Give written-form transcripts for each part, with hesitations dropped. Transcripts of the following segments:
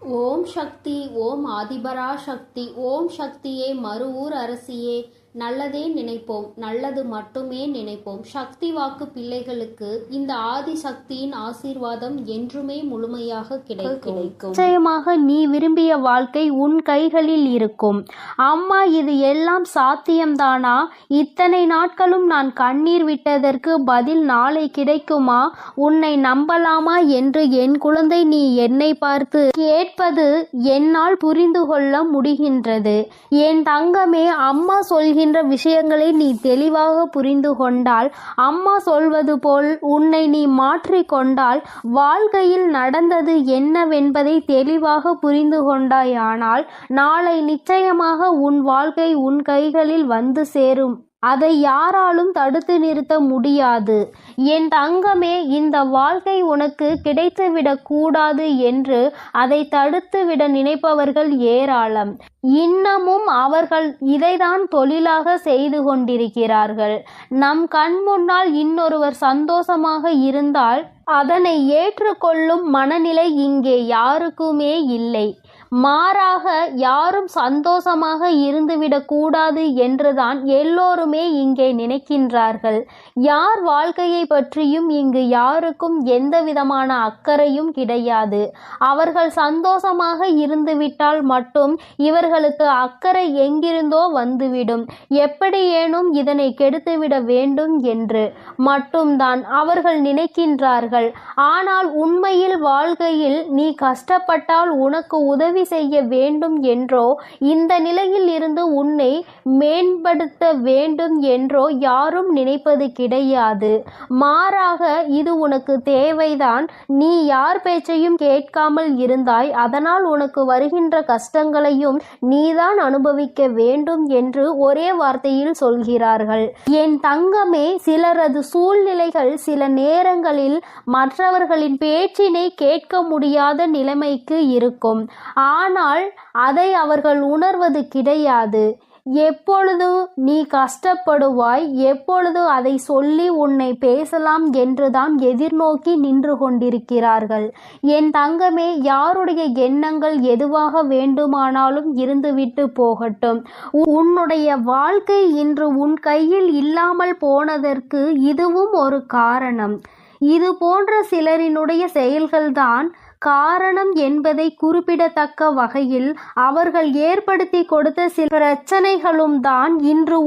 ஓம் சக்தி. ஓம் ஆதிபரா சக்தி. ஓம் சக்தியே, மறுவூர் அரசியே, நல்லதே நினைப்போம், நல்லது மட்டுமே நினைப்போம். சக்தி வாக்கு பிள்ளைகளுக்கு இந்த ஆதி சக்தியின் ஆசீர்வாதம் என்றுமே முழுமையாக கிடைக்கும். நிச்சயமாக நீ விரும்பிய வாழ்க்கை உன் கைகளில் இருக்கும். அம்மா, இது எல்லாம் சாத்தியம்தானா? இத்தனை நாட்களும் நான் கண்ணீர் விட்டதற்கு பதில் நாளை கிடைக்குமா? உன்னை நம்பலாமா என்று என் குழந்தை, நீ என்னை பார்த்து கேட்பது என்னால் புரிந்து கொள்ள முடிகின்றது. என் தங்கமே, அம்மா சொல்கின்ற விஷயங்களை நீ தெளிவாக புரிந்து கொண்டால், அம்மா சொல்வது போல் உன்னை நீ மாற்றிக்கொண்டால், வாழ்க்கையில் நடந்தது என்னவென்பதை தெளிவாக புரிந்து கொண்டாயானால், நாளை நிச்சயமாக உன் வாழ்க்கை உன் கைகளில் வந்து சேரும். அதை யாராலும் தடுத்து நிறுத்த முடியாது. என் தங்கமே, இந்த வாழ்க்கை உனக்கு கிடைத்துவிடக் கூடாது என்று அதை தடுத்துவிட நினைப்பவர்கள் ஏராளம். இன்னமும் அவர்கள் இதைதான் தொழிலாக செய்து கொண்டிருக்கிறார்கள். நம் கண் முன்னால் இன்னொருவர் சந்தோஷமாக இருந்தால் அதனை ஏற்றுக்கொள்ளும் மனநிலை இங்கே யாருக்குமே இல்லை. மாறாக யாரும் சந்தோஷமாக இருந்துவிடக் கூடாது என்றுதான் எல்லோருமே இங்கே நினைக்கின்றார்கள். யார் வாழ்க்கையை பற்றியும் இங்கு யாருக்கும் எந்த விதமான அக்கறையும் கிடையாது. அவர்கள் சந்தோஷமாக இருந்துவிட்டால் மட்டும் இவர்களுக்கு அக்கறை எங்கிருந்தோ வந்துவிடும். எப்படியேனும் இதனை கெடுத்துவிட வேண்டும் என்று மட்டும்தான் அவர்கள் நினைக்கின்றார்கள். ஆனால் உண்மையில் வாழ்க்கையில் நீ கஷ்டப்பட்டால் உனக்கு உதவி செய்ய வேண்டும் என்றோ, இந்த நிலையில் இருந்து உன்னை மேம்படுத்த வேண்டும் என்றோ யாரும் நினைப்பது கிடையாது. மாறாக இது உனக்கு தேவைதான். நீ யார் பேச்சையும் கேட்காமல் இருந்தாய். அதனால் உனக்கு வருகின்ற கஷ்டங்களையும் நீதான் அனுபவிக்க வேண்டும் என்று ஒரே வார்த்தையில் சொல்கிறார்கள். என் தங்கமே, சிலரது சூழ்நிலைகள் சில நேரங்களில் மற்றவர்களின் பேச்சினை கேட்க முடியாத நிலைமைக்கு இருக்கும். ஆனால் அதை அவர்கள் உணர்வது கிடையாது. எப்பொழுது நீ கஷ்டப்படுவாய், எப்பொழுது அதை சொல்லி உன்னை பேசலாம் என்றுதான் எதிர்நோக்கி நின்று கொண்டிருக்கிறார்கள். என் தங்கமே, யாருடைய எண்ணங்கள் எதுவாக வேண்டுமானாலும் இருந்துவிட்டு போகட்டும். உன்னுடைய வாழ்க்கை இன்று உன் கையில் இல்லாமல் போனதற்கு இதுவும் ஒரு காரணம். இது போன்ற சிலரினுடைய செயல்கள்தான் காரணம் என்பதை குறிப்பிடத்தக்க வகையில் அவர்கள் ஏற்படுத்தி கொடுத்த சில பிரச்சனைகளும் தான் இன்று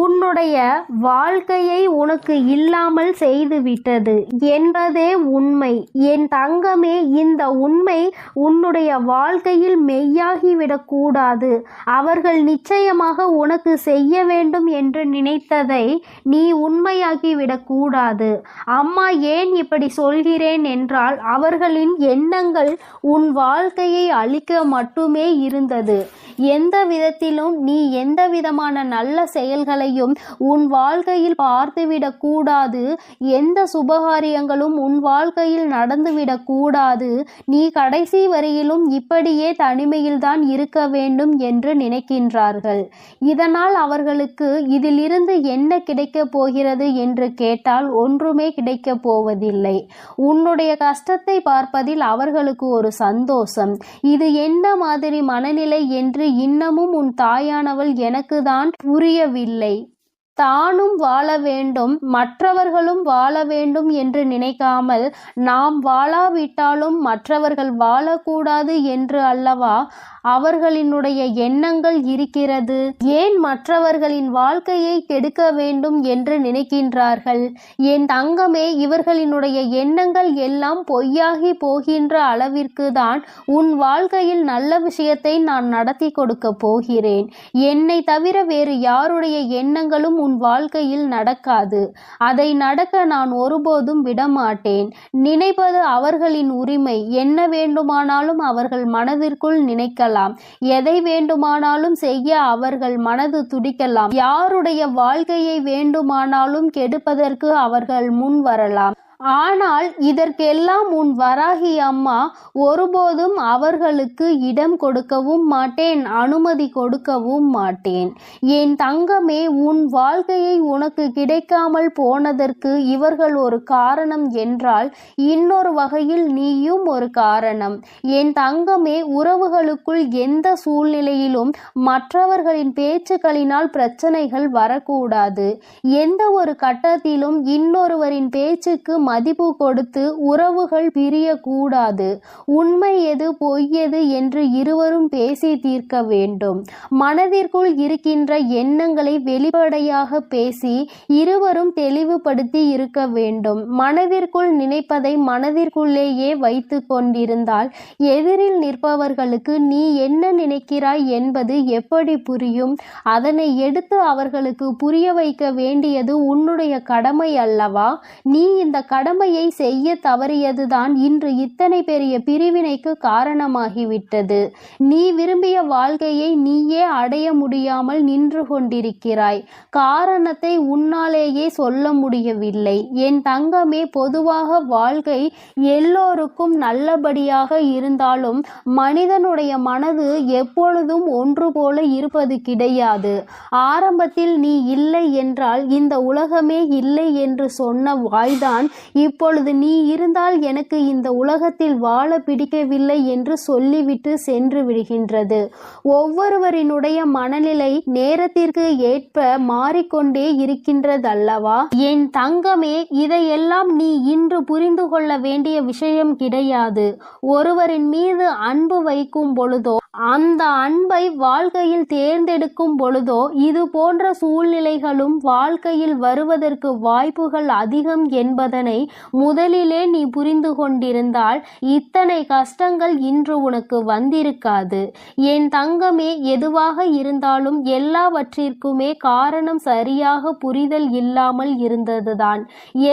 உன்னுடைய வாழ்க்கையை உனக்கு இல்லாமல் செய்துவிட்டது என்பதே உண்மை. என் தங்கமே, இந்த உண்மை உன்னுடைய வாழ்க்கையில் மெய்யாகிவிடக் கூடாது. அவர்கள் நிச்சயமாக உனக்கு செய்ய வேண்டும் என்று நினைத்ததை நீ உண்மையாகிவிடக் கூடாது. அம்மா ஏன் இப்படி சொல்கிறேன் என்றால், அவர்களின் எண்ணங்கள் உன் வாழ்க்கையை அழிக்க மட்டுமே இருந்தது. எந்த விதத்திலும் நீ எந்த விதமான நல்ல செயல்களையும் உன் வாழ்க்கையில் பார்த்துவிடக் கூடாது. எந்த சுபகாரியங்களும் உன் வாழ்க்கையில் நடந்துவிடக் கூடாது. நீ கடைசி வரையிலும் இப்படியே தனிமையில்தான் இருக்க வேண்டும் என்று நினைக்கின்றார்கள். இதனால் அவர்களுக்கு இதிலிருந்து என்ன கிடைக்கப் போகிறது என்று கேட்டால் ஒன்றுமே கிடைக்கப் போவதில்லை. உன்னுடைய கஷ்டத்தை பார்ப்பதில் அவர்களுக்கு ஒரு சந்தோஷம். இது என்ன மாதிரி மனநிலை என்று இன்னமும் உன் தாயானவள் எனக்கு தான் புரியவில்லை. தானும் வாழ வேண்டும், மற்றவர்களும் வாழ வேண்டும் என்று நினைக்காமல், நாம் வாழாவிட்டாலும் மற்றவர்கள் வாழக்கூடாது என்று அல்லவா அவர்களினுடைய எண்ணங்கள் இருக்கிறது. ஏன் மற்றவர்களின் வாழ்க்கையை கெடுக்க வேண்டும் என்று நினைக்கின்றார்கள்? என் தங்கமே, இவர்களினுடைய எண்ணங்கள் எல்லாம் பொய்யாகி போகின்ற அளவிற்கு தான் உன் வாழ்க்கையில் நல்ல விஷயத்தை நான் நடத்தி கொடுக்க போகிறேன். என்னை தவிர வேறு யாருடைய எண்ணங்களும் உன் வாழ்க்கையில் நடக்காது. அதை நடக்க நான் ஒருபோதும் விடமாட்டேன். நினைப்பது அவர்களின் உரிமை. என்ன வேண்டுமானாலும் அவர்கள் மனதிற்குள் நினைக்கலாம். எதை வேண்டுமானாலும் செய்ய அவர்கள் மனது துடிக்கலாம். யாருடைய வாழ்க்கையை வேண்டுமானாலும் கெடுப்பதற்கு அவர்கள் முன் வரலாம். ஆனால் இதற்கெல்லாம் உன் வராகி அம்மா ஒருபோதும் அவர்களுக்கு இடம் கொடுக்கவும் மாட்டேன், அனுமதி கொடுக்கவும் மாட்டேன். என் தங்கமே, உன் வாழ்க்கையை உனக்கு கிடைக்காமல் போனதற்கு இவர்கள் ஒரு காரணம் என்றால் இன்னொரு வகையில் நீயும் ஒரு காரணம். என் தங்கமே, உறவுகளுக்குள் எந்த சூழ்நிலையிலும் மற்றவர்களின் பேச்சுக்களினால் பிரச்சனைகள் வரக்கூடாது. எந்த ஒரு கட்டத்திலும் இன்னொருவரின் பேச்சுக்கு மதிப்பு கொடுத்து உறவுகள் பிரியக்கூடாது. உண்மை எது பொய் எது என்று இருவரும் பேசி தீர்க்க வேண்டும். மனதிற்குள் இருக்கின்ற எண்ணங்களை வெளிப்படையாக பேசி இருவரும் தெளிவுபடுத்தி இருக்க வேண்டும். மனதிற்குள் நினைப்பதை மனதிற்குள்ளேயே வைத்து கொண்டிருந்தால் எதிரில் நிற்பவர்களுக்கு நீ என்ன நினைக்கிறாய் என்பது எப்படி புரியும்? அதனை எடுத்து அவர்களுக்கு புரிய வைக்க வேண்டியது உன்னுடைய கடமை அல்லவா? நீ இந்த கடமையை செய்ய தவறியதுதான் இன்று இத்தனை பெரிய பிரிவினைக்கு காரணமாகிவிட்டது. நீ விரும்பிய வாழ்க்கையை நீயே அடைய முடியாமல் நின்று கொண்டிருக்கிறாய். காரணத்தை உன்னாலேயே சொல்ல முடியவில்லை. என் தங்கமே, பொதுவாக வாழ்க்கை எல்லோருக்கும் நல்லபடியாக இருந்தாலும் மனிதனுடைய மனது எப்பொழுதும் ஒன்று போல இருப்பது கிடையாது. ஆரம்பத்தில் நீ இல்லை என்றால் இந்த உலகமே இல்லை என்று சொன்ன வாய்தான் இப்பொழுது நீ இருந்தால் எனக்கு இந்த உலகத்தில் வாழ பிடிக்கவில்லை என்று சொல்லிவிட்டு சென்று விடுகின்றது. ஒவ்வொருவரினுடைய மனநிலை நேரத்திற்கு ஏற்ப மாறிக்கொண்டே இருக்கின்றதல்லவா? என் தங்கமே, இதையெல்லாம் நீ இன்று புரிந்து கொள்ள வேண்டிய விஷயம் கிடையாது. ஒருவரின் மீது அன்பு வைக்கும் பொழுதோ அந்த அன்பை வாழ்க்கையில் தேர்ந்தெடுக்கும் பொழுதோ இது போன்ற சூழ்நிலைகளும் வாழ்க்கையில் வருவதற்கு வாய்ப்புகள் அதிகம் என்பதனை முதலிலே நீ புரிந்து கொண்டிருந்தால் இத்தனை கஷ்டங்கள் இன்று உனக்கு வந்திருக்காது. என் தங்கமே, எதுவாக இருந்தாலும் எல்லாவற்றிற்குமே காரணம் சரியாக புரிதல் இல்லாமல் இருந்ததுதான்.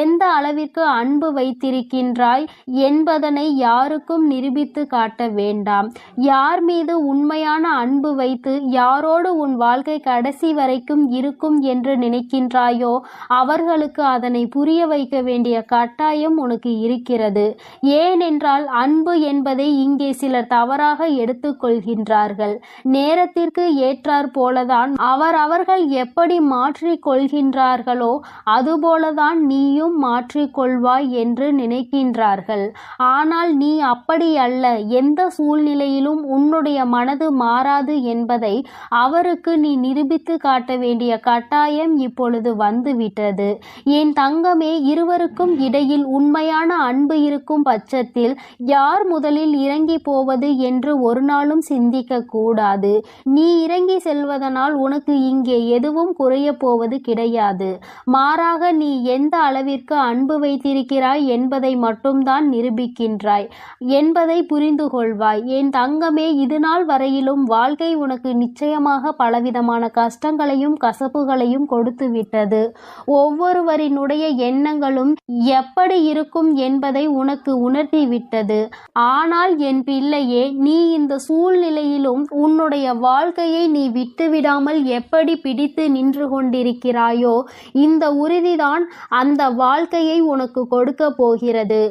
எந்த அளவிற்கு அன்பு வைத்திருக்கின்றாய் என்பதனை யாருக்கும் நிரூபித்து காட்ட வேண்டாம். யார் மீது உண்மையான அன்பு வைத்து யாரோடு உன் வாழ்க்கை கடைசி வரைக்கும் இருக்கும் என்று நினைக்கின்றாயோ அவர்களுக்கு அதனை புரிய வைக்க வேண்டிய கட்டாயம் உனக்கு இருக்கிறது. ஏனென்றால் அன்பு என்பதை இங்கே சிலர் தவறாக எடுத்துக்கொள்கின்றார்கள். நேரத்திற்கு ஏற்றாற் போலதான் அவர்கள் எப்படி மாற்றிக் கொள்கின்றார்களோ அதுபோலதான் நீயும் மாற்றிக்கொள்வாய் என்று நினைக்கின்றார்கள். ஆனால் நீ அப்படி அல்ல. எந்த சூழ்நிலையிலும் உன்னுடைய மனது மாறாது என்பதை அவருக்கு நீ நிரூபித்து காட்ட வேண்டிய கட்டாயம் இப்பொழுது வந்துவிட்டது. என் தங்கமே, இருவருக்கும் இடையில் உண்மையான அன்பு இருக்கும் பட்சத்தில் யார் முதலில் இறங்கி போவது என்று ஒரு நாளும் சிந்திக்க கூடாது. நீ இறங்கி செல்வதனால் உனக்கு இங்கே எதுவும் குறைய போவது கிடையாது. மாறாக நீ எந்த அளவிற்கு அன்பு வைத்திருக்கிறாய் என்பதை மட்டும்தான் நிரூபிக்கின்றாய் என்பதை புரிந்து கொள்வாய். என் தங்கமே, இதுநாள் வரையிலும் வாழ்க்கை உனக்கு நிச்சயமாக பலவிதமான கஷ்டங்களையும் கசப்புகளையும் கொடுத்து விட்டது. ஒவ்வொருவரினுடைய எண்ணங்களும் எப்படி இருக்கும் என்பதை உனக்கு உணர்த்தி விட்டது. ஆனால் என் பிள்ளையே, நீ இந்த சூழ்நிலையிலும் உன்னுடைய வாழ்க்கையை நீ விட்டுவிடாமல் எப்படி பிடித்து நின்று கொண்டிருக்கிறாயோ இந்த உறுதிதான் அந்த வாழ்க்கையை உனக்கு கொடுக்க போகிறது.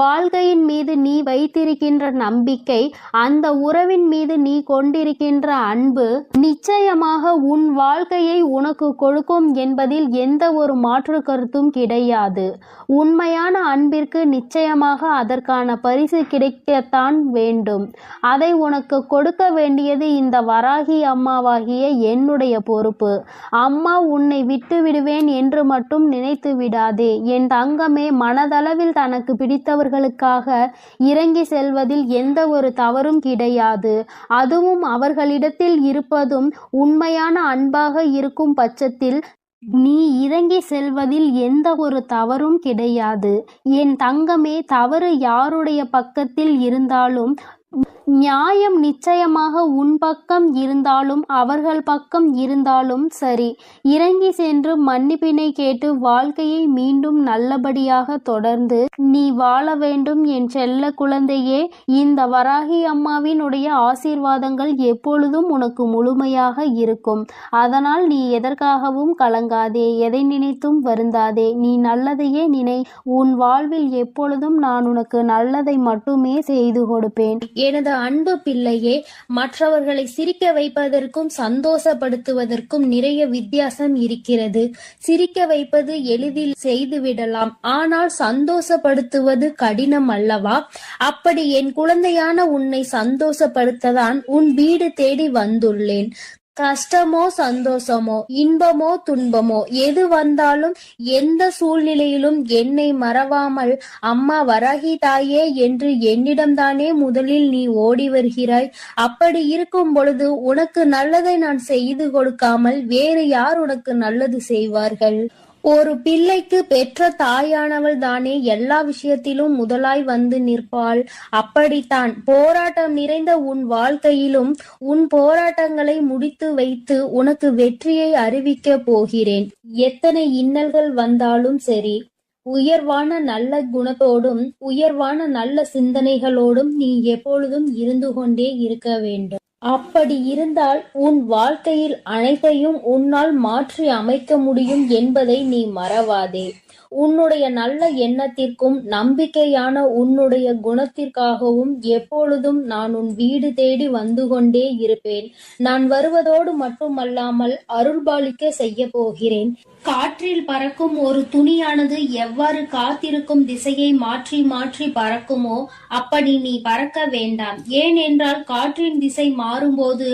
வாழ்க்கையின் மீது நீ வைத்திருக்கின்ற நம்பிக்கை, அந்த உறவின் மீது நீ கொண்டிருக்கின்ற அன்பு நிச்சயமாக உன் வாழ்க்கையை உனக்கு கொடுக்கும் என்பதில் எந்த ஒரு மாற்று கருத்தும் கிடையாது. உண்மையான அன்பிற்கு நிச்சயமாக அதற்கான பரிசு கிடைக்கத்தான் வேண்டும். அதை உனக்கு கொடுக்க வேண்டியது இந்த வராகி அம்மாவாகிய என்னுடைய பொறுப்பு. அம்மா உன்னை விட்டு விடுவேன் என்று மட்டும் நினைத்து விடாதே. என் தங்கமே, மனதளவில் தனக்கு பிடித்தவர்களுக்காக இறங்கி செல்வதில் எந்த ஒரு தவறும் கிடையாது. அதுவும் அவர்களிடத்தில் இருப்பதும் உண்மையான அன்பாக இருக்கும் பட்சத்தில் நீ இறங்கி செல்வதில் எந்த ஒரு தவறும் கிடையாது. என் தங்கமே, தவறு யாருடைய பக்கத்தில் இருந்தாலும் நியாயம் நிச்சயமாக உன் பக்கம் இருந்தாலும் அவர்கள் பக்கம் இருந்தாலும் சரி, இறங்கி சென்று மன்னிப்பினை கேட்டு வாழ்க்கையை மீண்டும் நல்லபடியாக தொடர்ந்து நீ வாழ வேண்டும் என் செல்ல குழந்தையே. இந்த வராகி அம்மாவினுடைய ஆசீர்வாதங்கள் எப்பொழுதும் உனக்கு முழுமையாக இருக்கும். அதனால் நீ எதற்காகவும் கலங்காதே, எதை நினைத்தும் வருந்தாதே. நீ நல்லதையே நினை. உன் வாழ்வில் எப்பொழுதும் நான் உனக்கு நல்லதை மட்டுமே செய்து கொடுப்பேன். எனது அன்பு பிள்ளையே, மற்றவர்களை சிரிக்க வைப்பதற்கும் சந்தோஷப்படுத்துவதற்கும் நிறைய வித்தியாசம் இருக்கிறது. சிரிக்க வைப்பது எளிதில் செய்துவிடலாம், ஆனால் சந்தோஷப்படுத்துவது கடினம் அல்லவா? அப்படி என் குழந்தையான உன்னை சந்தோஷப்படுத்ததான் உன் வீடு தேடி வந்துள்ளேன். கஷ்டமோ சந்தோஷமோ இன்பமோ துன்பமோ எது வந்தாலும் எந்த சூழ்நிலையிலும் என்னை மறவாமல் அம்மா வராகி தாயே என்று என்னிடம்தானே முதலில் நீ ஓடி வருகிறாய். அப்படி இருக்கும் பொழுது உனக்கு நல்லதை நான் செய்து கொடுக்காமல் வேறு யார் உனக்கு நல்லது செய்வார்கள்? ஒரு பிள்ளைக்கு பெற்ற தாயானவள் தானே எல்லா விஷயத்திலும் முதலாய் வந்து நிற்பாள். அப்படித்தான் போராட்டம் நிறைந்த உன் வாழ்க்கையிலும் உன் போராட்டங்களை முடித்து வைத்து உனக்கு வெற்றியை அறிவிக்க போகிறேன். எத்தனை இன்னல்கள் வந்தாலும் சரி, உயர்வான நல்ல குணத்தோடும் உயர்வான நல்ல சிந்தனைகளோடும் நீ எப்பொழுதும் இருந்து கொண்டே இருக்க வேண்டும். அப்படி இருந்தால் உன் வாழ்க்கையில் அனைத்தையும் உன்னால் மாற்றி அமைக்க முடியும் என்பதை நீ மறவாதே. உன்னுடைய நல்ல எண்ணத்திற்கும் நம்பிக்கையான உன்னுடைய குணத்திற்காகவும் எப்பொழுதும் நான் உன் வீடு தேடி வந்து கொண்டே இருப்பேன். நான் வருவதோடு மட்டுமல்லாமல் அருள்பாலிக்க செய்ய போகிறேன். காற்றில் பறக்கும் ஒரு துணியானது எவ்வாறு காத்திருக்கும் திசையை மாற்றி மாற்றி பறக்குமோ அப்படி நீ பறக்க வேண்டாம். ஏனென்றால் காற்றின் திசை மாறும்போது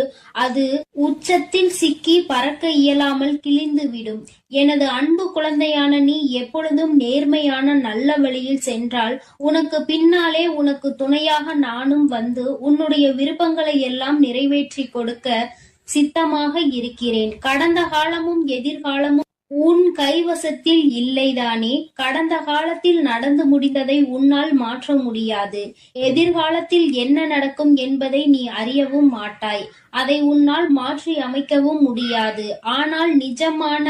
அது உச்சத்தில் சிக்கி பறக்க இயலாமல் கிழிந்துவிடும். எனது அன்பு குழந்தையான நீ எப்பொழுதும் நேர்மையான நல்ல வழியில் சென்றால் உனக்கு பின்னாலே உனக்கு துணையாக நானும் வந்து உன்னுடைய விருப்பங்களை எல்லாம் நிறைவேற்றி கொடுக்க சித்தமாக இருக்கிறேன். கடந்த காலமும் எதிர்காலமும் உன் கைவசத்தில் இல்லைதானே? கடந்த காலத்தில் நடந்து முடிந்ததை உன்னால் மாற்ற முடியாது. எதிர்காலத்தில் என்ன நடக்கும் என்பதை நீ அறியவும் மாட்டாய். அதை உன்னால் மாற்றி அமைக்கவும் முடியாது. ஆனால் நிஜமான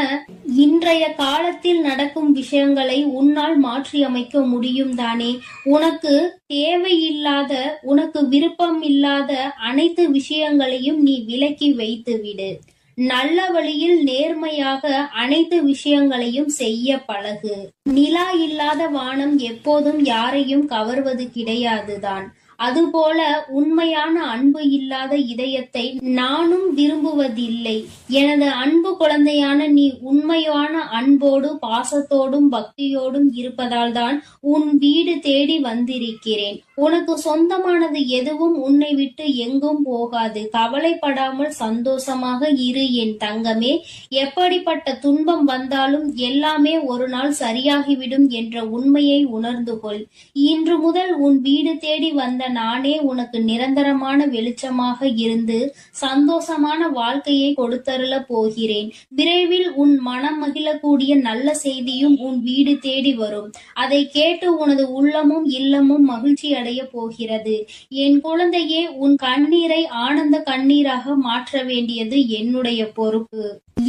இன்றைய காலத்தில் நடக்கும் விஷயங்களை உன்னால் மாற்றி அமைக்க முடியும் தானே? உனக்கு தேவையில்லாத, உனக்கு விருப்பம் இல்லாத அனைத்து விஷயங்களையும் நீ விலக்கி வைத்து விடு. நல்ல வழியில் நேர்மையாக அனைத்து விஷயங்களையும் செய்ய பழகு. நிலா இல்லாத வானம் எப்போதும் யாரையும் கவர்வது கிடையாதுதான். அதுபோல உண்மையான அன்பு இல்லாத இதயத்தை நானும் விரும்புவதில்லை. எனது அன்பு குழந்தையான நீ உண்மையான அன்போடு பாசத்தோடும் பக்தியோடும் இருப்பதால் தான் உன் வீடு தேடி வந்திருக்கிறேன். உனக்கு சொந்தமானது எதுவும் உன்னை விட்டு எங்கும் போகாது. கவலைப்படாமல் சந்தோஷமாக இரு என் தங்கமே. எப்படிப்பட்ட துன்பம் வந்தாலும் எல்லாமே ஒரு நாள் சரியாகிவிடும் என்ற உண்மையை உணர்ந்து கொள். இன்று முதல் உன் வீடு தேடி வந்த நானே உனக்கு நிரந்தரமான வெளிச்சமாக இருந்து சந்தோஷமான வாழ்க்கையை கொடுத்தருள போகிறேன். விரைவில் உன் மனம் மகிழக்கூடிய நல்ல செய்தியும் உன் வீடு தேடி வரும். அதை கேட்டு உனது உள்ளமும் இல்லமும் மகிழ்ச்சி அடைய போகிறது. என் குழந்தையே, உன் கண்ணீரை ஆனந்த கண்ணீராக மாற்ற வேண்டியது என்னுடைய பொறுப்பு.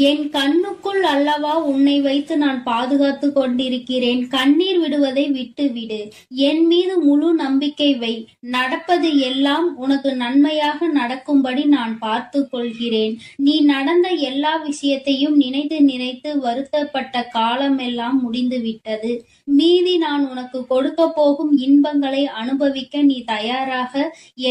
என் கண்ணுக்குள் அல்லவா உன்னை வைத்து நான் பாதுகாத்து கொண்டிருக்கிறேன். கண்ணீர் விடுவதை விட்டுவிடு. என் மீது முழு நம்பிக்கை வை. நடப்பது எல்லாம் உனக்கு நன்மையாக நடக்கும்படி நான் பார்த்து கொள்கிறேன். நீ நடந்த எல்லா விஷயத்தையும் நினைத்து நினைத்து வருத்தப்பட்ட காலம் எல்லாம் முடிந்து விட்டது. மீதி நான் உனக்கு கொடுக்க போகும் இன்பங்களை அனுபவிக்க நீ தயாராக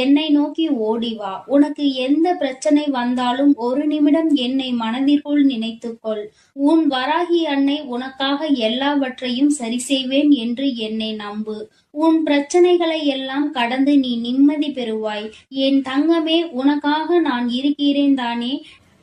என்னை நோக்கி ஓடிவா. உனக்கு எந்த பிரச்சனை வந்தாலும் ஒரு நிமிடம் என்னை மனதிற்குள் நினைத்துக்கொள். உன் வராகி அன்னை உனக்காக எல்லாவற்றையும் சரி செய்வேன் என்று என்னை நம்பு. உன் பிரச்சனைகளை எல்லாம் கடந்து நீ நிம்மதி பெறுவாய். என் தங்கமே, உனக்காக நான் இருக்கிறேன் தானே.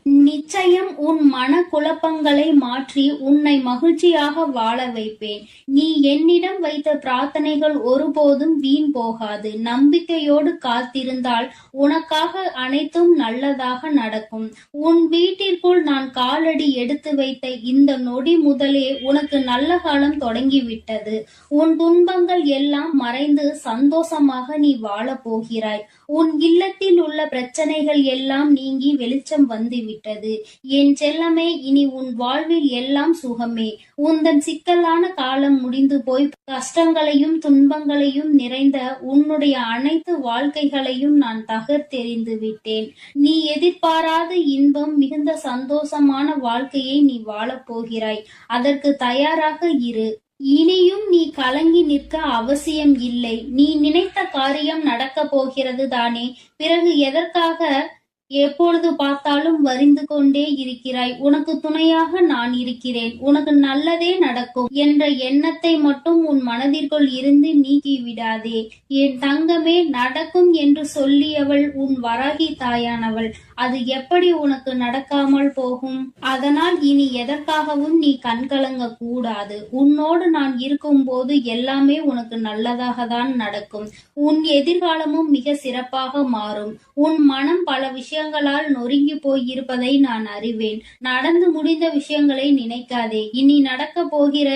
நிச்சயம் உன் மன குழப்பங்களை மாற்றி உன்னை மகிழ்ச்சியாக வாழ வைப்பேன். நீ என்னிடம் வைத்த பிரார்த்தனைகள் ஒருபோதும் வீண் போகாது. நம்பிக்கையோடு காத்திருந்தால் உனக்காக அனைத்தும் நல்லதாக நடக்கும். உன் வீட்டிற்குள் நான் காலடி எடுத்து வைத்த இந்த நொடி முதலே உனக்கு நல்ல காலம் தொடங்கிவிட்டது. உன் துன்பங்கள் எல்லாம் மறைந்து சந்தோஷமாக நீ வாழப் போகிறாய். உன் இல்லத்தில் உள்ள பிரச்சனைகள் எல்லாம் நீங்கி வெளிச்சம் வந்துவிட்டது. என் செல்லமே, இனி உன் வாழ்வில் எல்லாம் சுகமே. உந்தன் சிக்கலான காலம் முடிந்து போய் கஷ்டங்களையும் துன்பங்களையும் நிறைந்த உன்னுடைய அனைத்து வாழ்க்கைகளையும் நான் தகர்த்தெறிந்து விட்டேன். நீ எதிர்பாராத இன்பம் மிகுந்த சந்தோஷமான வாழ்க்கையை நீ வாழப் போகிறாய். அதற்கு தயாராக இரு. இனியும் நீ கலங்கி நிற்க அவசியம் இல்லை. நீ நினைத்த காரியம் நடக்கப் போகிறது தானே. பிறகு எதற்காக எப்பொழுது பார்த்தாலும் வரிந்து கொண்டே இருக்கிறாய்? உனக்கு துணையாக நான் இருக்கிறேன். உனக்கு நல்லதே நடக்கும் என்ற எண்ணத்தை மட்டும் உன் மனதிற்குள் இருந்து நீக்கி விடாதே. என் தங்கமே, நடக்கும் என்று சொல்லியவள் உன் வராகி தாயானவள். அது எப்படி உனக்கு நடக்காமல் போகும்? அதனால் இனி எதற்காகவும் நீ கண்கலங்க கூடாது. உன்னோடு நான் இருக்கும் போது எல்லாமே உனக்கு நல்லதாக தான் நடக்கும். உன் எதிர்காலமும் மிக சிறப்பாக மாறும். உன் மனம் பல விஷயங்களால் நொறுங்கி போயிருப்பதை நான் அறிவேன். நடந்து முடிந்த விஷயங்களை நினைக்காதே. இனி நடக்க போகிற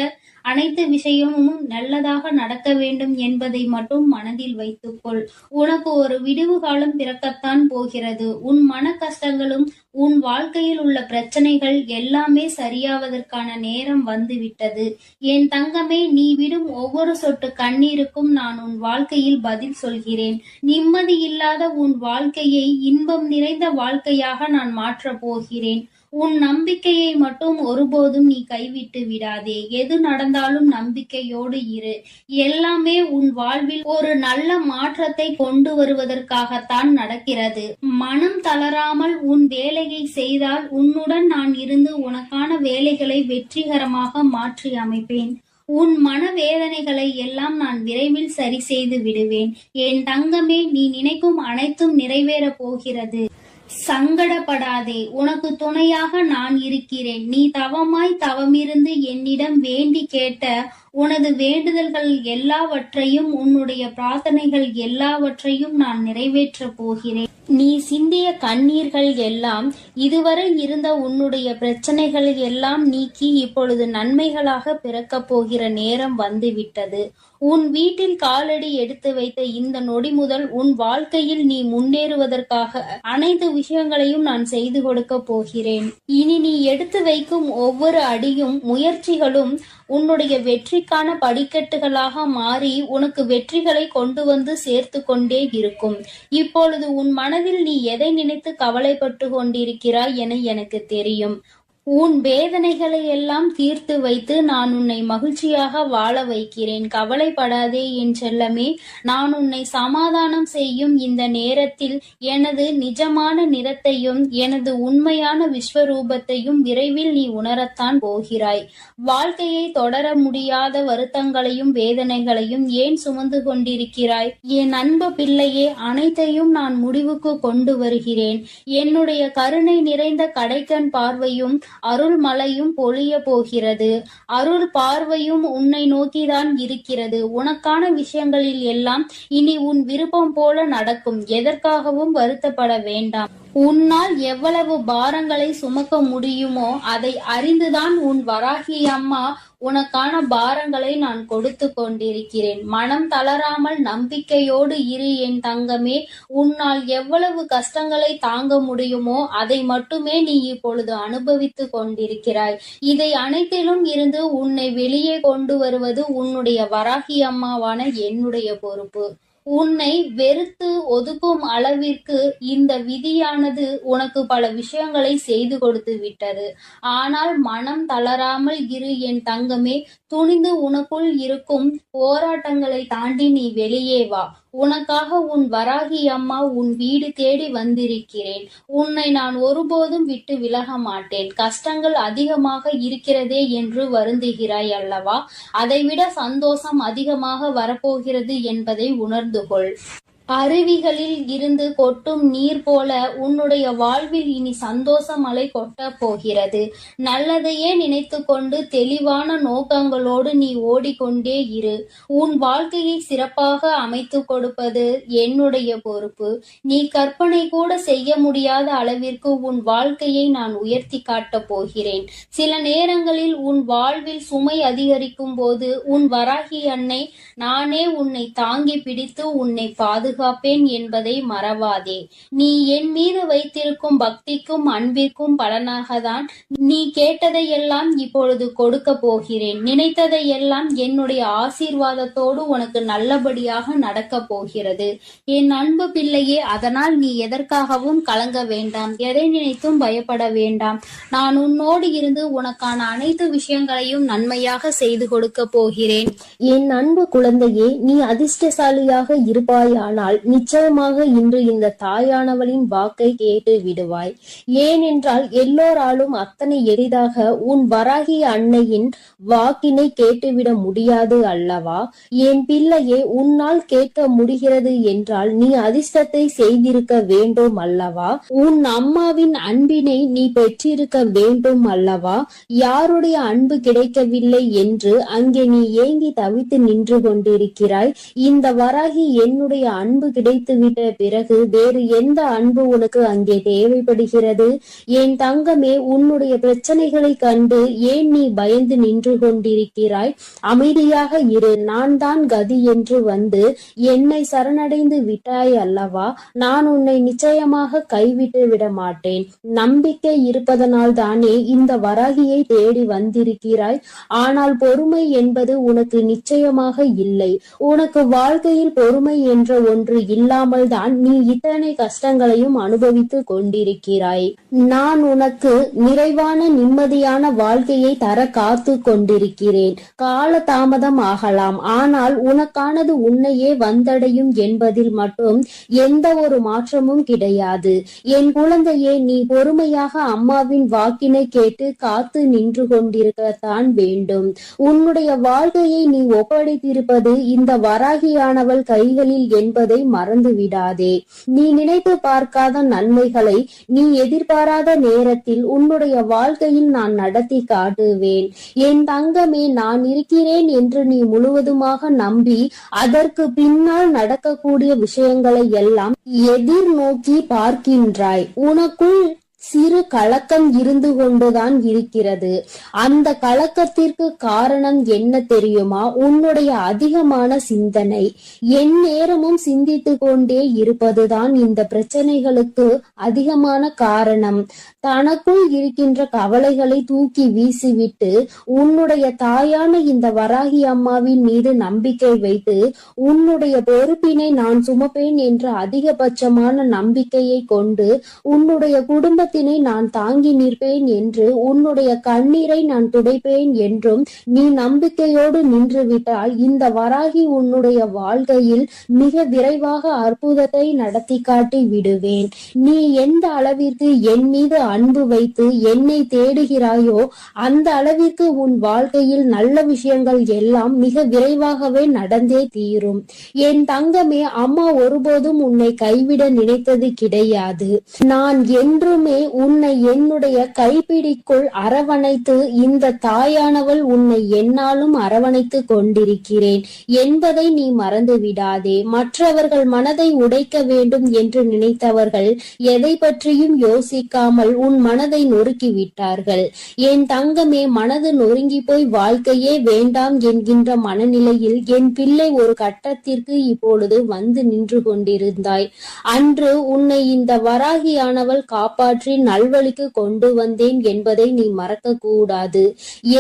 அனைத்து விஷயமும் நல்லதாக நடக்க வேண்டும் என்பதை மட்டும் மனதில் வைத்துக்கொள். உனக்கு ஒரு விடுவு காலம் பிறக்கத்தான் போகிறது. உன் மன கஷ்டங்களும் உன் வாழ்க்கையில் உள்ள பிரச்சனைகள் எல்லாமே சரியாவதற்கான நேரம் வந்துவிட்டது. என் தங்கமே, நீ விடும் ஒவ்வொரு சொட்டு கண்ணீருக்கும் நான் உன் வாழ்க்கையில் பதில் சொல்கிறேன். நிம்மதி இல்லாத உன் வாழ்க்கையை இன்பம் நிறைந்த வாழ்க்கையாக நான் மாற்றப் போகிறேன். உன் நம்பிக்கையை மட்டும் ஒருபோதும் நீ கைவிட்டு விடாதே. எது நடந்தாலும் நம்பிக்கையோடு இரு. எல்லாமே உன் வாழ்வில் ஒரு நல்ல மாற்றத்தை கொண்டு வருவதற்காகத்தான் நடக்கிறது. மனம் தளராமல் உன் வேலையை செய்தால் உன்னுடன் நான் இருந்து உனக்கான வேலைகளை வெற்றிகரமாக மாற்றி அமைப்பேன். உன் மனவேதனைகளை எல்லாம் நான் விரைவில் சரி செய்து விடுவேன். என் தங்கமே, நீ நினைக்கும் அனைத்தும் நிறைவேறப் போகிறது. சங்கடப்படாதே. உனக்கு துணையாக நான் இருக்கிறேன். நீ தவமிருந்து என்னிடம் வேண்டி கேட்ட உனது வேண்டுதல்கள் எல்லாவற்றையும், உன்னுடைய பிரார்த்தனைகள் எல்லாவற்றையும் நான் நிறைவேற்றப் போகிறேன். நீ சிந்திய கண்ணீர்கள் எல்லாம், இதுவரை இருந்த உன்னுடைய பிரச்சனைகள் எல்லாம் நீக்கி இப்பொழுது நன்மைகளாக பிறக்கப் போகிற நேரம் வந்துவிட்டது. உன் வீட்டில் காலடி எடுத்து வைத்த இந்த நொடி முதல் உன் வாழ்க்கையில் நீ முன்னேறுவதற்காக அனைத்து விஷயங்களையும் நான் செய்து கொடுக்க போகிறேன். இனி நீ எடுத்து வைக்கும் ஒவ்வொரு அடியும் முயற்சிகளும் உன்னுடைய வெற்றிக்கான படிக்கட்டுகளாக மாறி உனக்கு வெற்றிகளை கொண்டு வந்து சேர்த்து கொண்டே இருக்கும். இப்பொழுது உன் மனதில் நீ எதை நினைத்து கவலைப்பட்டு கொண்டிருக்கிறாய் என எனக்கு தெரியும். உன் வேதனைகளை எல்லாம் தீர்த்து வைத்து நான் உன்னை மகிழ்ச்சியாக வாழ வைக்கிறேன். கவலைப்படாதே என் செல்லமே. நான் உன்னை சமாதானம் செய்யும் இந்த நேரத்தில் எனது நிஜமான நிறத்தையும் எனது உண்மையான விஸ்வரூபத்தையும் விரைவில் நீ உணரத்தான் போகிறாய். வாழ்க்கையை தொடர முடியாத வருத்தங்களையும் வேதனைகளையும் ஏன் சுமந்து கொண்டிருக்கிறாய்? என் அன்பு பிள்ளையே, அனைத்தையும் நான் முடிவுக்கு கொண்டு வருகிறேன். என்னுடைய கருணை நிறைந்த கடைக்கண் பார்வையும் அருள் மழையும் பொழிய போகிறது. அருள் பார்வையும் உன்னை நோக்கிதான் இருக்கிறது. உனக்கான விஷயங்களில் எல்லாம் இனி உன் விருப்பம் போல நடக்கும். எதற்காகவும் வருத்தப்பட வேண்டாம். உன்னால் எவ்வளவு பாரங்களை சுமக்க முடியுமோ அதை அறிந்துதான் உன் வராகி அம்மா உனக்கான பாரங்களை நான் கொடுத்து கொண்டிருக்கிறேன். மனம் தளராமல் நம்பிக்கையோடு இரு என் தங்கமே. உன்னால் எவ்வளவு கஷ்டங்களை தாங்க முடியுமோ அதை மட்டுமே நீ இப்பொழுது அனுபவித்து கொண்டிருக்கிறாய். இதை அனைத்திலும் இருந்து உன்னை வெளியே கொண்டு வருவது உன்னுடைய வராகி அம்மாவான என்னுடைய பொறுப்பு. உன்னை வெறுத்து ஒதுக்கும் அளவிற்கு இந்த விதியானது உனக்கு பல விஷயங்களை செய்து கொடுத்து விட்டது. ஆனால் மனம் தளராமல் இரு என் தங்கமே. துணிந்து உனக்குள் இருக்கும் போராட்டங்களை தாண்டி நீ வெளியே வா. உனக்காக உன் வராகி அம்மா உன் வீடு தேடி வந்திருக்கிறேன். உன்னை நான் ஒருபோதும் விட்டு விலக மாட்டேன். கஷ்டங்கள் அதிகமாக இருக்கிறதே என்று வருந்துகிறாய் அல்லவா? அதைவிட சந்தோஷம் அதிகமாக வரப்போகிறது என்பதை உணர்ந்து கொள். அருவிகளில் இருந்து கொட்டும் நீர் போல உன்னுடைய வாழ்வில் இனி சந்தோஷ மழை கொட்டப் போகிறது. நல்லதையே நினைத்து கொண்டு தெளிவான நோக்கங்களோடு நீ ஓடிக்கொண்டே இரு. உன் வாழ்க்கையை சிறப்பாக அமைத்து கொடுப்பது என்னுடைய பொறுப்பு. நீ கற்பனை கூட செய்ய முடியாத அளவிற்கு உன் வாழ்க்கையை நான் உயர்த்தி காட்டப் போகிறேன். சில நேரங்களில் உன் வாழ்வில் சுமை அதிகரிக்கும் போது உன் வராகி அன்னை நானே உன்னை தாங்கி பிடித்து உன்னை பாதுகாப்பேன் என்பதை மறவாதே. நீ என் மீது வைத்திருக்கும் பக்திக்கும் அன்பிற்கும் பலனாகத்தான் நீ கேட்டதையெல்லாம் இப்பொழுது கொடுக்க போகிறேன். நினைத்ததையெல்லாம் என்னுடைய ஆசீர்வாதத்தோடு உனக்கு நல்லபடியாக நடக்கப் போகிறது. என் அன்பு பிள்ளையே, அதனால் நீ எதற்காகவும் கலங்க வேண்டாம், எதை நினைத்தும் பயப்பட வேண்டாம். நான் உன்னோடு இருந்து உனக்கான அனைத்து விஷயங்களையும் நன்மையாக செய்து கொடுக்க போகிறேன். என் அன்பு குழந்தையே, நீ அதிர்ஷ்டசாலியாக இருப்பாயானால் நிச்சயமாக இன்று இந்த தாயானவளின் வாக்கை கேட்டு விடுவாய். ஏனென்றால் எல்லோராலும் அத்தனை எளிதாக உன் வராகி அன்னையின் வாக்கினை கேட்டுவிட முடியாது அல்லவா? என் பிள்ளையே, உன்னால் கேட்க முடிகிறது என்றால் நீ அதிர்ஷ்டத்தை செய்திருக்க வேண்டும் அல்லவா? உன் அம்மாவின் அன்பினை நீ பெற்றிருக்க வேண்டும் அல்லவா? யாருடைய அன்பு கிடைக்கவில்லை என்று அங்கே நீ ஏங்கி தவித்து நின்று கொண்டிருக்கிறாய். இந்த வராகி என்னுடைய அன்பு கிடைத்துவிட்ட பிறகு வேறு எந்த அன்பு உனக்கு அங்கே தேவைப்படுகிறது? என் தங்கமே, உன்னுடைய பிரச்சனைகளை கண்டு ஏன் நீ பயந்து நின்று கொண்டிருக்கிறாய்? அமைதியாக இரு. நான் தான் கதி என்று வந்து என்னை சரணடைந்து விட்டாய் அல்லவா? நான் உன்னை நிச்சயமாக கைவிட்டு விட மாட்டேன். நம்பிக்கை இருப்பதனால் தானே இந்த வராகியை தேடி வந்திருக்கிறாய். ஆனால் பொறுமை என்பது உனக்கு நிச்சயமாக இல்லை. உனக்கு வாழ்க்கையில் பொறுமை என்ற ஒன்று இல்லாமல் தான் நீ இத்தனை கஷ்டங்களையும் அனுபவித்து கொண்டிருக்கிறாய். நான் உனக்கு நிறைவான நிம்மதியான வாழ்க்கையை தர காத்து கொண்டிருக்கிறேன். கால தாமதம் ஆகலாம், ஆனால் உனக்கானது உன்னையே வந்தடையும் என்பதில் மட்டும் எந்த ஒரு மாற்றமும் கிடையாது. என் குழந்தையே, நீ பொறுமையாக அம்மாவின் வாக்கினை கேட்டு காத்து நின்று கொண்டிருக்கத்தான் வேண்டும். உன்னுடைய வாழ்க்கையை நீ ஒப்படைத்திருப்பது இந்த வராகியானவள் கைகளில் என்பதை மறந்து விடாதே. நீ நினைத்து பார்க்காத நன்மைகளை நீ எதிர்பாராத நேரத்தில் உன்னுடைய வாழ்க்கையில் நான் நடத்தி காட்டுவேன். என் தங்கமே, நான் இருக்கிறேன் என்று நீ முழுவதுமாக நம்பி அதற்கு பின்னால் நடக்கக்கூடிய விஷயங்களை எல்லாம் எதிர்நோக்கி பார்க்கின்றாய். உனக்குள் சிறு கலக்கம் இருந்து கொண்டுதான் இருக்கிறது. அந்த கலக்கத்திற்கு காரணம் என்ன தெரியுமா? உன்னுடைய அதிகமான சிந்தனை. என் நேரமும் சிந்தித்து கொண்டே இருப்பதுதான் இந்த பிரச்சனைகளுக்கு அதிகமான காரணம். தனக்குள் இருக்கின்ற கவலைகளை தூக்கி வீசிவிட்டு உன்னுடைய தாயான இந்த வராகி அம்மாவின் மீது நம்பிக்கை வைத்து உன்னுடைய பொறுப்பினை நான் சுமப்பேன் என்ற அதிகபட்சமான நம்பிக்கையை கொண்டு உன்னுடைய குடும்பத்தை நான் தாங்கி நிற்பேன் என்று உன்னுடைய கண்ணீரை நான் துடைப்பேன் என்றும் நீ நம்பிக்கையோடு நின்று விட்டால் இந்த வராகி உன்னுடைய வாழ்க்கையில் மிக விரைவாக அற்புதத்தை நடத்தி காட்டி விடுவேன். நீ எந்த அளவிற்கு என் மீது அன்பு வைத்து என்னை தேடுகிறாயோ அந்த அளவிற்கு உன் வாழ்க்கையில் நல்ல விஷயங்கள் எல்லாம் மிக விரைவாகவே நடந்தே தீரும். என் தங்கமே, அம்மா ஒருபோதும் உன்னை கைவிட நினைத்தது கிடையாது. நான் என்றுமே உன்னை என்னுடைய கைப்பிடிக்குள் அரவணைத்து இந்த தாயானவள் உன்னை என்னாலும் அரவணைத்து கொண்டிருக்கிறேன் என்பதை நீ மறந்து விடாதே. மற்றவர்கள் மனதை உடைக்க வேண்டும் என்று நினைத்தவர்கள் எதை பற்றியும் யோசிக்காமல் உன் மனதை நொறுக்கி விட்டார்கள். என் தங்கமே, மனது நொறுங்கி போய் வாழ்க்கையே வேண்டாம் என்கின்ற மனநிலையில் என் பிள்ளை ஒரு கட்டத்திற்கு இப்பொழுது வந்து நின்று கொண்டிருந்தாய். அன்று உன்னை இந்த வராகியானவள் காப்பாற்றி நல்வழிக்கு கொண்டு வந்தேன் என்பதை நீ மறக்க கூடாது.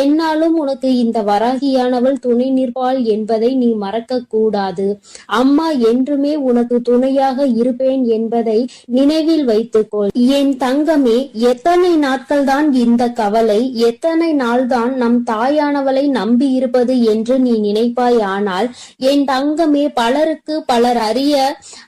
என்னாலும் உனக்கு இந்த வராகியானவள் துணை நிற்பாள் என்பதை நீ மறக்க கூடாது. அம்மா என்றுமே உனக்கு துணையாக இருப்பேன் என்பதை நினைவில் வைத்துக்கொள். என் தங்கமே, எத்தனை நாட்கள் தான் இந்த கவலை, எத்தனை நாள் தான் நம் தாயானவளை நம்பி இருப்பது என்று நீ நினைப்பாய். ஆனால் என் தங்கமே, பலருக்கு பலர் அறிய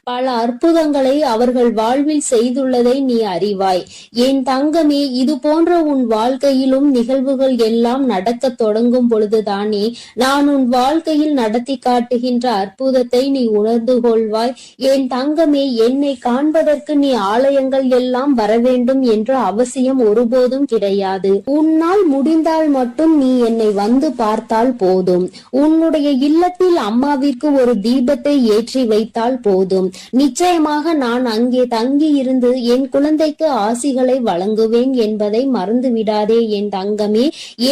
பல அற்புதங்களை அவர்கள் வாழ்வில் செய்துள்ளதை நீ அறிவாய். என் தங்கமே, இது போன்ற உன் வாழ்க்கையிலும் நிகழ்வுகள் எல்லாம் நடக்க தொடங்கும் பொழுதுதானே நான் உன் வாழ்க்கையில் நடத்தி காட்டுகின்ற அற்புதத்தை நீ உணர்ந்து கொள்வாய். என் தங்கமே, என்னை காண்பதற்கு நீ ஆலயங்கள் எல்லாம் வர வேண்டும் என்ற அவசியம் ஒருபோதும் கிடையாது. உன்னால் முடிந்தால் மட்டும் நீ என்னை வந்து பார்த்தால் போதும். உன்னுடைய இல்லத்தில் அம்மாவிற்கு ஒரு தீபத்தை ஏற்றி வைத்தால் போதும். நிச்சயமாக நான் அங்கே தங்கி இருந்து என் குழந்தைக்கு ஆசிகளை வழங்குவேன் என்பதை மறந்து விடாதே என் தங்கமே.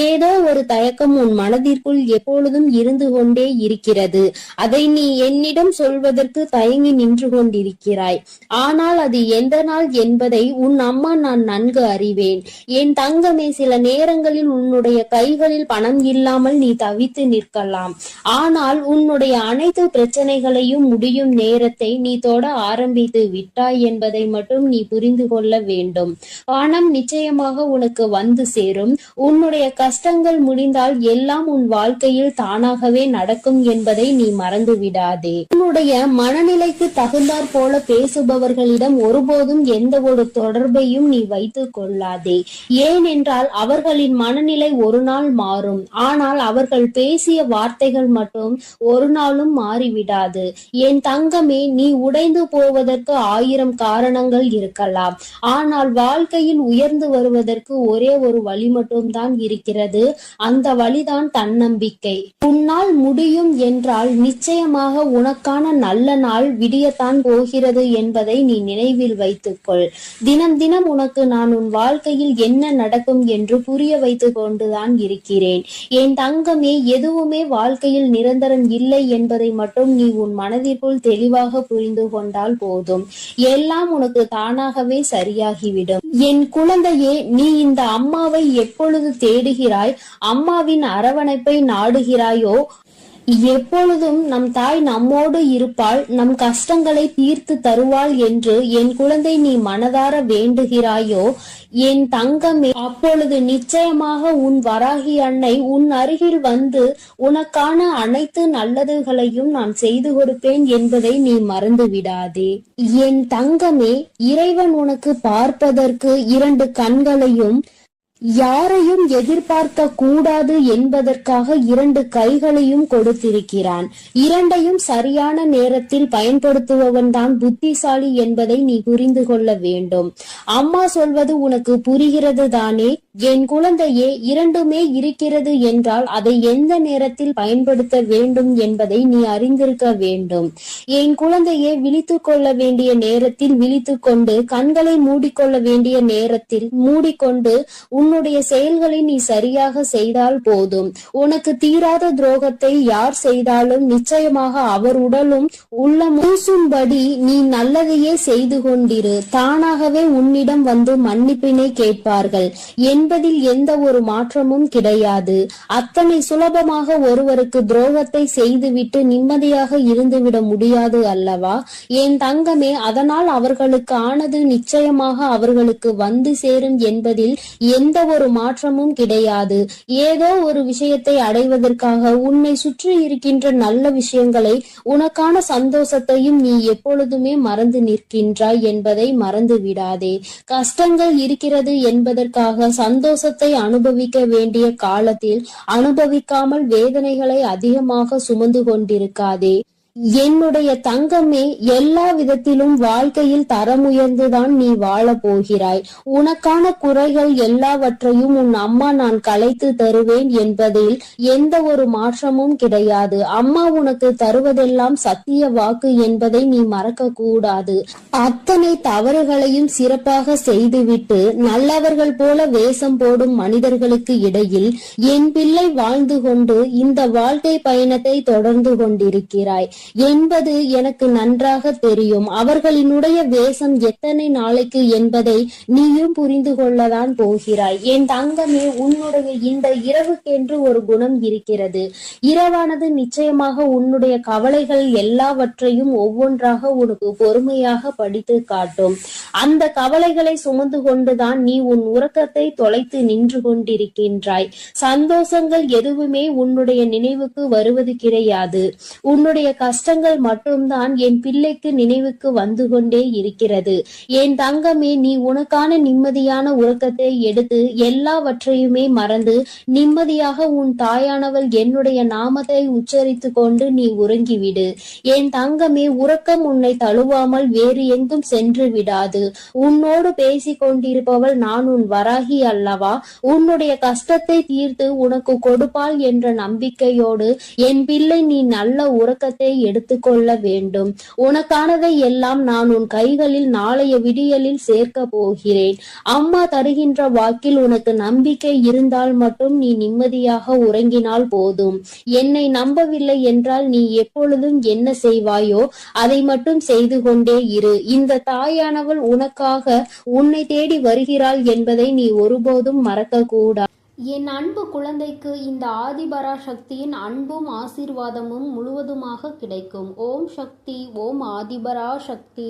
ஏதோ ஒரு தயக்கம் உன் மனதிற்குள் எப்பொழுதும் இருந்து கொண்டே இருக்கிறது. அதை நீ என்னிடம் சொல்வதற்கு தயங்கி நின்று கொண்டிருக்கிறாய். ஆனால் அது எந்த நாள் என்பதை உன் அம்மா நான் நன்கு அறிவேன். என் தங்கமே, சில நேரங்களில் உன்னுடைய கைகளில் பணம் இல்லாமல் நீ தவித்து நிற்கலாம். ஆனால் உன்னுடைய அனைத்து பிரச்சனைகளையும் முடியும் நேரத்தை நீ தொட ஆரம்பித்து விட்டாய் என்பதை மட்டும் நீ புரிந்து கொள்ள வேண்டும். பணம் நிச்சயமாக உனக்கு வந்து சேரும். உன்னுடைய கஷ்டங்கள் முடிந்தால் எல்லாம் உன் வாழ்க்கையில் தானாகவே நடக்கும் என்பதை நீ மறந்து விடாதே. உன்னுடைய மனநிலைக்கு தகுந்தாற் போல பேசுபவர்களிடம் ஒருபோதும் எந்த ஒரு தொடர்பையும் நீ வைத்துக் கொள்ளாதே. ஏனென்றால் அவர்களின் மனநிலை ஒரு நாள் மாறும். ஆனால் அவர்கள் பேசிய வார்த்தைகள் மட்டும் ஒரு நாளும் மாறிவிடாது. என் தங்கமே, நீ உடைந்து போவதற்கு 1000 காரணங்கள் இருக்கலாம். ஆனால் வாழ்க்கையில் உயர்ந்து வருவதற்கு ஒரே ஒரு வழி மட்டும்தான் இருக்கிறது. அந்த வழிதான் தன்னம்பிக்கை. உன்னால் முடியும் என்றால் நிச்சயமாக உனக்கான நல்ல நாள் விடியத்தான் போகிறது என்பதை நீ நினைவில் வைத்துக்கொள். தினம் தினம் உனக்கு நான் உன் வாழ்க்கையில் என்ன நடக்கும் என்று புரிய வைத்துக் கொண்டுதான் இருக்கிறேன். என் தங்கமே, எதுவுமே வாழ்க்கையில் நிரந்தரம் இல்லை என்பதை மட்டும் நீ உன் மனதிற்குள் தெளிவாக புரிந்து கொண்டால் போதும். எல்லாம் உனக்கு தானாகவே சரியாகிவிடும். என் குழந்தையே, நீ இந்த அம்மாவை எப்பொழுது தேடுகிறாய், அம்மாவின் அரவணைப்பை நாடுகிறாயோ, எப்பொழுதும் நம் தாய் நம்மோடு இருப்பாள், நம் கஷ்டங்களை தீர்த்து தருவாள் என்று என் குழந்தை நீ மனதார வேண்டுகிறாயோ என் தங்கமே, அப்பொழுது நிச்சயமாக உன் வராகி அன்னை உன் அருகில் வந்து உனக்கான அனைத்து நல்லதுகளையும் நான் செய்து கொடுப்பேன் என்பதை நீ மறந்து விடாதே. என் தங்கமே, இறைவன் உனக்கு பார்ப்பதற்கு 2 கண்களையும், யாரையும் எதிர்பார்க்க கூடாது என்பதற்காக 2 கைகளையும் கொடுத்திருக்கிறான். 2ஐயும் சரியான நேரத்தில் பயன்படுத்துபவன் தான் புத்திசாலி என்பதை நீ புரிந்து கொள்ள வேண்டும். அம்மா சொல்வது உனக்கு புரிகிறது தானே? என் குழந்தையே, 2மே இருக்கிறது என்றால் அதை எந்த நேரத்தில் பயன்படுத்த வேண்டும் என்பதை நீ அறிந்திருக்க வேண்டும். என் குழந்தையே, விழித்துக் கொள்ள வேண்டிய நேரத்தில் விழித்துக் கொண்டு, கண்களை மூடிக்கொள்ள வேண்டிய நேரத்தில் மூடிக்கொண்டு உன்னுடைய செயல்களை நீ சரியாக செய்தால் போதும். உனக்கு தீராத துரோகத்தை யார் செய்தாலும் நிச்சயமாக அவர் உடலும் உள்ளம் பூசும்படி நீ நல்லதையே செய்து கொண்டிரு. தானாகவே உன்னிடம் வந்து மன்னிப்பினை கேட்பார்கள் என்பதில் எந்த ஒரு மாற்றமும் கிடையாது. அத்தனை சுலபமாக ஒருவருக்கு துரோகத்தை செய்துவிட்டு நிம்மதியாக இருந்துவிட முடியாது அல்லவா என் தங்கமே? அதனால் அவர்களுக்கு ஆனது நிச்சயமாக அவர்களுக்கு வந்து சேரும் என்பதில் எந்த ஒரு மாற்றமும் கிடையாது. ஏதோ ஒரு விஷயத்தை அடைவதற்காக உன்னை சுற்றி இருக்கின்ற நல்ல விஷயங்களை, உனக்கான சந்தோஷத்தையும் நீ எப்பொழுதுமே மறந்து நிற்கின்றாய் என்பதை மறந்து விடாதே. கஷ்டங்கள் இருக்கிறது என்பதற்காக சந்தோஷத்தை அனுபவிக்க வேண்டிய காலத்தில் அனுபவிக்காமல் வேதனைகளை அதிகமாக சுமந்து கொண்டிருக்காதே. என்னுடைய தங்கமே, எல்லா விதத்திலும் வாழ்க்கையில் தரம் உயர்ந்துதான் நீ வாழ போகிறாய். உனக்கான குறைகள் எல்லாவற்றையும் உன் அம்மா நான் களைத்து தருவேன் என்பதில் எந்த ஒரு மாற்றமும் கிடையாது. அம்மா உனக்கு தருவதெல்லாம் சத்திய வாக்கு என்பதை நீ மறக்க கூடாது. அத்தனை தவறுகளையும் சிறப்பாக செய்துவிட்டு நல்லவர்கள் போல வேஷம் போடும் மனிதர்களுக்கு இடையில் என் பிள்ளை வாழ்ந்து கொண்டு இந்த வாழ்க்கை பயணத்தை தொடர்ந்து கொண்டிருக்கிறாய் என்பது எனக்கு நன்றாக தெரியும். அவர்களினுடைய வேஷம் எத்தனை நாளைக்கு என்பதை நீயும் புரிந்து கொள்ளதான் போகிறாய். என் தங்கமே, உன்னுடைய இந்த இரவுக்கென்று ஒரு குணம் இருக்கிறது. இரவானது நிச்சயமாக உன்னுடைய கவலைகள் எல்லாவற்றையும் ஒவ்வொன்றாக உனக்கு பொறுமையாக படித்து காட்டும். அந்த கவலைகளை சுமந்து கொண்டுதான் நீ உன் உறக்கத்தை தொலைத்து நின்று கொண்டிருக்கின்றாய். சந்தோஷங்கள் எதுவுமே உன்னுடைய நினைவுக்கு வருவது கிடையாது. உன்னுடைய கஷ்டங்கள் மட்டும்தான் என் பிள்ளைக்கு நினைவுக்கு வந்து கொண்டே இருக்கிறது. என் தங்கமே, நீ உனக்கான நிம்மதியான உறக்கத்தை எடுத்து எல்லாவற்றையுமே மறந்து நிம்மதியாக உன் தாயானவள் என்னுடைய நாமத்தை உச்சரித்து கொண்டு நீ உறங்கிவிடு. என் தங்கமே, உறக்கம் உன்னை தழுவாமல் வேறு எங்கும் சென்று விடாது. உன்னோடு பேசிக் கொண்டிருப்பவள் நான் உன் வராகி அல்லவா? உன்னுடைய கஷ்டத்தை தீர்த்து உனக்கு கொடுப்பாள் என்ற நம்பிக்கையோடு என் பிள்ளை நீ நல்ல உறக்கத்தை எடுத்துக்கொள்ள வேண்டும். உனக்கானதை எல்லாம் நான் உன் கைகளில் நாளைய விடியலில் சேர்க்க போகிறேன். அம்மா தருகின்ற வாக்கில் உனக்கு நம்பிக்கை இருந்தால் மட்டும் நீ நிம்மதியாக உறங்கினால் போதும். என்னை நம்பவில்லை என்றால் நீ எப்பொழுதும் என்ன செய்வாயோ அதை மட்டும் செய்து கொண்டே இரு. இந்த தாயானவள் உனக்காக உன்னை தேடி வருகிறாள் என்பதை நீ ஒருபோதும் மறக்க கூடாது. என் அன்பு குழந்தைக்கு இந்த ஆதிபராசக்தியின் அன்பும் ஆசீர்வாதமும் முழுவதுமாக கிடைக்கும். ஓம் சக்தி, ஓம் ஆதிபராசக்தி.